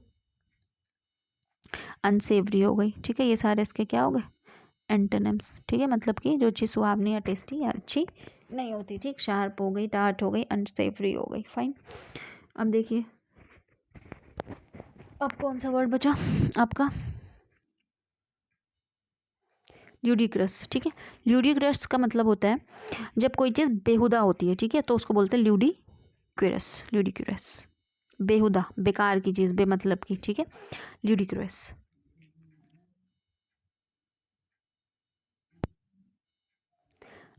अनसेवरी हो गई, ठीक है। ये सारे इसके क्या हो गए? एंटोनिम्स, ठीक है, मतलब कि जो चीज़ सुहावनी या टेस्टी या अच्छी नहीं होती, ठीक। शार्प हो गई, टार्ट हो गई, अनसेवरी हो गई, फाइन। अब देखिए, अब कौन सा वर्ड बचा आपका? ल्यूडिक्रस, ठीक है। ल्यूडिक्रस का मतलब होता है जब कोई चीज़ बेहुदा होती है, ठीक है, तो उसको बोलते हैं ल्यूडिक्यूरस, ल्यूडिक्यूरस, बेहुदा, बेकार की चीज़, बेमतलब की, ठीक है, ल्यूडिक्यूरस।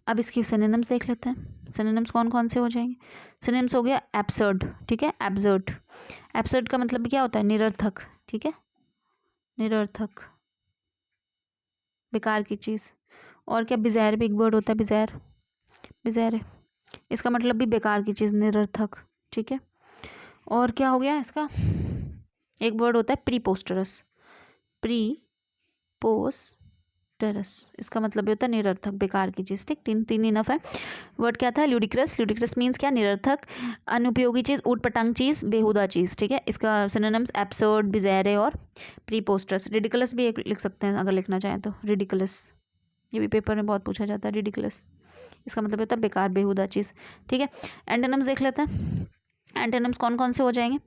अब इसकी सिनोनिम्स देख लेते हैं। सिनोनिम्स कौन कौन से हो जाएंगे? सिनोनिम्स हो गया एब्सर्ड, ठीक है, एब्सर्ड। एब्सर्ड का मतलब क्या होता है? निरर्थक, ठीक है, निरर्थक, बेकार की चीज़। और क्या? बिज़ायर भी एक वर्ड होता है, बिज़ायर, बिज़ायर है, इसका मतलब भी बेकार की चीज़, निरर्थक, ठीक है। और क्या हो गया इसका? एक वर्ड होता है प्रीपोस्टरस, प्रीपोस्टरस, इसका मतलब ये होता है निरर्थक, बेकार की चीज़, ठीक। तीन तीन इनफ है। वर्ड क्या था? ल्यूडिक्रस। ल्यूडिक्रस मीन्स क्या? निरर्थक, अनुपयोगी चीज़, ऊटपटांग चीज़, बेहुदा चीज़, ठीक है। इसका सिनोनिम्स एब्सर्ड, बिज़ारे और प्रीपोस्टरस। रिडिकुलस भी एक लिख सकते हैं अगर लिखना चाहें तो, रिडिकुलस, ये भी पेपर में बहुत पूछा जाता है, रिडिकुलस, इसका मतलब होता है बेकार, बेहुदा चीज़, ठीक है। एंटोनिम्स देख लेते हैं। एंटोनिम्स कौन कौन से हो जाएंगे?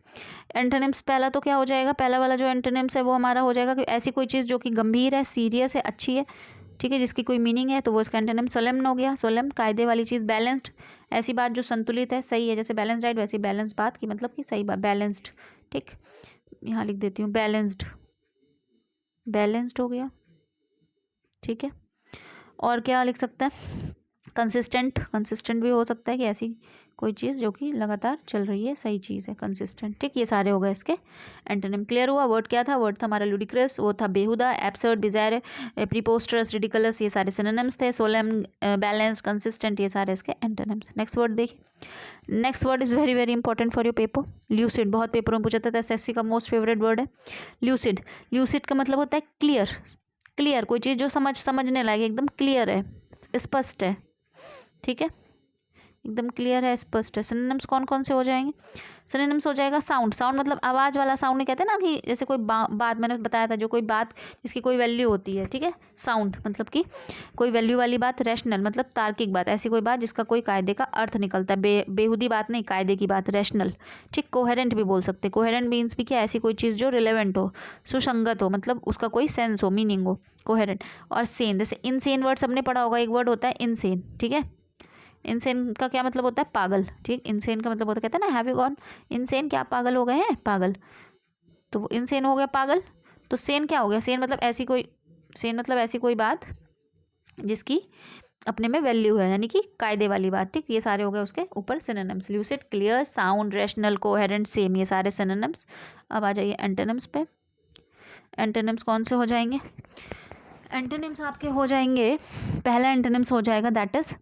एंटोनिम्स पहला तो क्या हो जाएगा? पहला वाला जो एंटोनिम्स है वो हमारा हो जाएगा कि ऐसी कोई चीज़ जो कि गंभीर है, सीरियस है, अच्छी है, ठीक है, जिसकी कोई मीनिंग है, तो वो इसका एंटोनिम सोलेम्न हो गया, सोलेम्न, कायदे वाली चीज़। बैलेंस्ड, ऐसी बात जो संतुलित है, सही है, जैसे बैलेंस डाइट, वैसी बैलेंस बात की मतलब कि सही बात, बैलेंस्ड, ठीक। यहाँ लिख देती हूँ बैलेंस्ड, बैलेंस्ड हो गया, ठीक है। और क्या लिख सकते हैं? कंसिस्टेंट भी हो सकता है कि ऐसी कोई चीज़ जो कि लगातार चल रही है, सही चीज़ है, कंसिस्टेंट। ठीक, ये सारे हो गए इसके एंटोनिम। क्लियर हुआ? वर्ड क्या था? वर्ड था हमारा लुडिक्रस, वो था बेहुदा, एब्सर्ड, बिज़ायर, प्रीपोस्टरस, रिडिकुलस, ये सारे सिनोनिम्स थे। सोलेम, बैलेंस्ड, कंसिस्टेंट, ये सारे इसके एंटोनिम्स। नेक्स्ट वर्ड देखिए। Next word is very very important for your paper, lucid. बहुत पेपरों में पूछा था, एसएससी का मोस्ट फेवरेट वर्ड है ल्यूसिड। ल्यूसिड का मतलब होता है क्लियर। क्लियर, कोई चीज़ जो समझने लायक एकदम क्लियर है, स्पष्ट है। ठीक है, एकदम क्लियर है, स्पष्ट है। सिनोनिम्स कौन कौन से हो जाएंगे? सिनोनिम्स हो जाएगा साउंड। साउंड मतलब आवाज़ वाला साउंड, नहीं कहते ना कि जैसे कोई बात मैंने बताया था, जो कोई बात जिसकी कोई वैल्यू होती है। ठीक है, साउंड मतलब कि कोई वैल्यू वाली बात। रैशनल मतलब तार्किक बात, ऐसी कोई बात जिसका कोई कायदे का अर्थ निकलता है, बेहुदी बात नहीं, कायदे की बात, रैशनल। ठीक, कोहेरेंट भी बोल सकते हैं। कोहेरेंट मीन्स भी क्या, ऐसी कोई चीज़ जो रिलेवेंट हो, सुसंगत हो, मतलब उसका कोई सेंस हो, मीनिंग हो, कोहेरेंट। और सेन, जैसे इनसेन वर्ड सबने पढ़ा होगा, एक वर्ड होता है इनसेन। ठीक है, इनसेन का क्या मतलब होता है? पागल। ठीक, इनसेन का मतलब होता है, कहते हैं ना हैव यू गॉन इनसेन, क्या आप पागल हो गए हैं? पागल, तो वो इनसेन हो गया पागल। तो सेन क्या हो गया? सेन मतलब ऐसी कोई बात जिसकी अपने में वैल्यू है, यानी कि कायदे वाली बात। ठीक, ये सारे हो गए उसके ऊपर synonyms. Lucid, clear, sound, rational, coherent, same, ये सारे सिनोनिम्स। अब आ जाइए एंटोनिम्स पे। एंटोनिम्स कौन से हो जाएंगे? एंटोनिम्स आपके हो जाएंगे, पहला एंटोनिम्स हो जाएगा दैट इज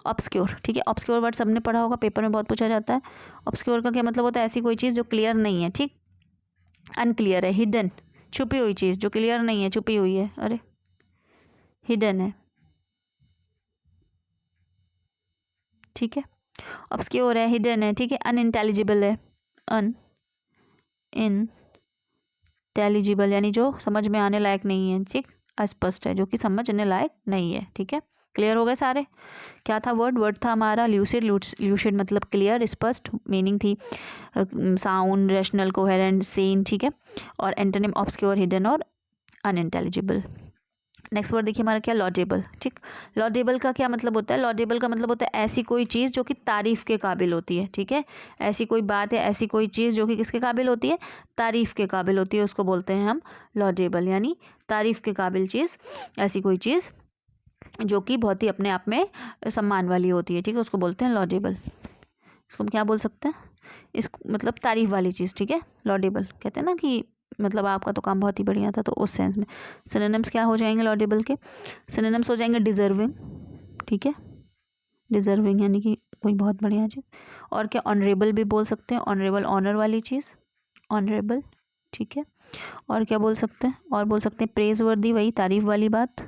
ऑब्सक्योर। ठीक है, ऑब्सक्योर वर्ड सबने पढ़ा होगा, पेपर में बहुत पूछा जाता है। ऑब्सक्योर का क्या मतलब होता है? ऐसी कोई चीज़ जो क्लियर नहीं है। ठीक, अनक्लियर है, हिडन, छुपी हुई चीज़ जो क्लियर नहीं है, छुपी हुई है, अरे हिडन है। ठीक है, ऑब्सक्योर है, हिडन है। ठीक है, अनइंटेलिजिबल है, इंटेलिजिबल यानी जो समझ में आने लायक नहीं है। ठीक, अस्पष्ट है, जो कि समझने लायक नहीं है। ठीक है, क्लियर हो गए सारे? क्या था वर्ड था हमारा ल्यूसिड। ल्यूसिड मतलब क्लियर, स्पष्ट, मीनिंग थी साउंड, रैशनल, कोहेरेंट, सेन। ठीक है, और एंटोनिम ऑब्सक्योर, हिडन और अनइंटेलिजिबल। नेक्स्ट वर्ड देखिए हमारा क्या, लॉजेबल। ठीक, लॉजेबल का क्या मतलब होता है? लॉजेबल का मतलब होता है ऐसी कोई चीज़ जो कि तारीफ़ के काबिल होती है। ठीक है, ऐसी कोई बात है, ऐसी कोई चीज़ जो कि किसके काबिल होती है? तारीफ़ के काबिल होती है, उसको बोलते हैं हम लॉजेबल, यानी तारीफ़ के काबिल चीज़, ऐसी कोई चीज़ जो कि बहुत ही अपने आप में सम्मान वाली होती है। ठीक है, उसको बोलते हैं लॉजेबल। इसको हम क्या बोल सकते हैं? इस मतलब तारीफ़ वाली चीज़। ठीक है, लॉडेबल कहते हैं ना कि मतलब आपका तो काम बहुत ही बढ़िया था, तो उस सेंस में। सिनोनिम्स क्या हो जाएंगे लॉडेबल के? सिनोनिम्स हो जाएंगे डिज़र्विंग। ठीक है, डिज़र्विंग यानी कि कोई बहुत बढ़िया चीज़। और क्या, ऑनरेबल भी बोल सकते हैं, ऑनरेबल, ऑनर वाली चीज़, ऑनरेबल। ठीक है, और क्या बोल सकते हैं? और बोल सकते हैं प्रेज वर्दी, वही तारीफ़ वाली बात,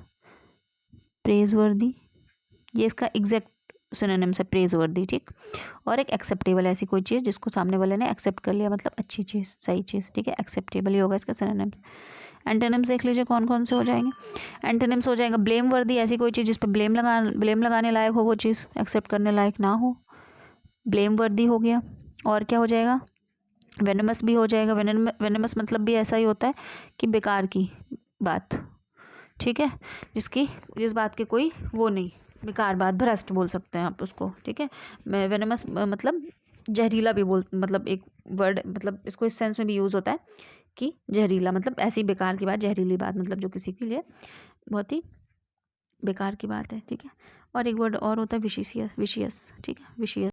प्रेज वर्दी, ये इसका एग्जैक्ट सिनोनिम्स है, प्रेज वर्दी। ठीक, और एक एक्सेप्टेबल, ऐसी कोई चीज़ जिसको सामने वाले ने एक्सेप्ट कर लिया, मतलब अच्छी चीज़, सही चीज़। ठीक है, एक्सेप्टेबल ही होगा इसका सिनोनिम्स। एंटोनिम्स देख लीजिए कौन कौन से हो जाएंगे। एंटोनिम्स हो जाएगा ब्लेम वर्दी, ऐसी कोई चीज़ जिस पर ब्लेम लगाने लायक हो, वो चीज़ एक्सेप्ट करने लायक ना हो, ब्लेम वर्दी हो गया। और क्या हो जाएगा? वेनमस भी हो जाएगा। वेनमस मतलब भी ऐसा ही होता है कि बेकार की बात। ठीक है, जिस बात के कोई वो नहीं, बेकार बात, भ्रष्ट बोल सकते हैं आप उसको। ठीक है, वेनमस मतलब जहरीला भी मतलब एक वर्ड, मतलब इसको इस सेंस में भी यूज़ होता है कि जहरीला, मतलब ऐसी बेकार की बात, जहरीली बात, मतलब जो किसी के लिए बहुत ही बेकार की बात है। ठीक है, और एक वर्ड और होता है विशियस। ठीक है, विशियस।